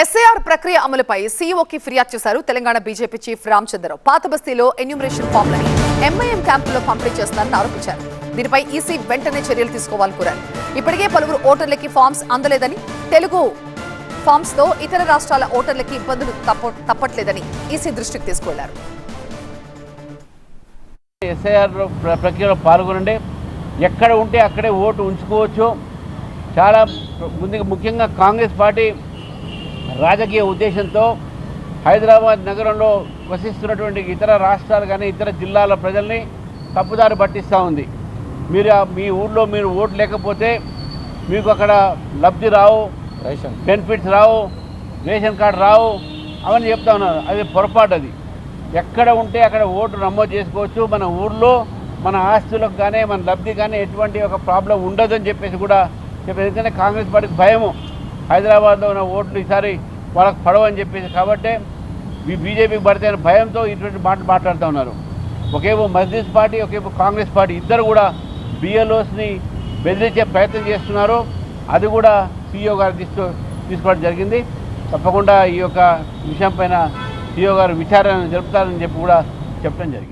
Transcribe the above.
SIR ప్రక్రియ అమలుపై సీఈఓకి ఫిర్యాదు చేశారు తెలంగాణ బీజేపీ చీఫ్ రామచంద్రరావు. పాత బస్తీలో ఎన్యూమరేషన్ ఫామ్లని ఎంఐఎం క్యాంపులో పంపిణీ చేస్తున్నారని ఆరోపించారు. దీనిపై ఈసీ వెంటనే చర్యలు తీసుకోవాలని కోరారు. ఇప్పటికే పలువురు ఓటర్లకి ఫామ్స్ అందలేదని, తెలుగు ఫామ్స్ తో ఇతర రాష్ట్రాల ఓటర్లకి ఇబ్బందులు తప్పట్లేదని ఈసీ దృష్టికి తీసుకువెళ్లారు. ఎస్ఐఆర్ ప్రక్రియలో పాల్గొనండి, ఎక్కడ ఉంటే అక్కడే ఓటు ఉంచుకోవచ్చు. చాలా ముఖ్యంగా కాంగ్రెస్ పార్టీ రాజకీయ ఉద్దేశంతో హైదరాబాద్ నగరంలో వసిస్తున్నటువంటి ఇతర రాష్ట్రాలు కానీ ఇతర జిల్లాల ప్రజల్ని తప్పుదారి పట్టిస్తూ ఉంది. మీ ఊళ్ళో మీరు ఓటు లేకపోతే మీకు అక్కడ లబ్ధి రావు, బెనిఫిట్స్ రావు, రేషన్ కార్డు రావు అవన్నీ చెప్తా ఉన్నారు. అది పొరపాటు. అది ఎక్కడ ఉంటే అక్కడ ఓటు నమోదు చేసుకోవచ్చు. మన ఊళ్ళో మన ఆస్తులకు కానీ మన లబ్ధి కానీ ఎటువంటి ఒక ప్రాబ్లం ఉండదని చెప్పేసి కూడా చెప్పేది. ఎందుకంటే కాంగ్రెస్ పార్టీకి భయము, హైదరాబాద్లో ఉన్న ఓట్లు ఈసారి వాళ్ళకి పడవని చెప్పేసి, కాబట్టి బీజేపీకి పడితే భయంతో ఇటువంటి మాటలు మాట్లాడుతూ ఉన్నారు. ఒకేమో మజ్లిస్ పార్టీ, ఒకేమో కాంగ్రెస్ పార్టీ ఇద్దరు కూడా బిఎల్ఓస్ని బెదిరించే ప్రయత్నం చేస్తున్నారు. అది కూడా సీఈఓ గారు తీసుకోవడం జరిగింది. తప్పకుండా ఈ యొక్క విషయం పైన సీఈఓ గారు విచారణ జరుపుతారని చెప్పి కూడా చెప్పడం జరిగింది.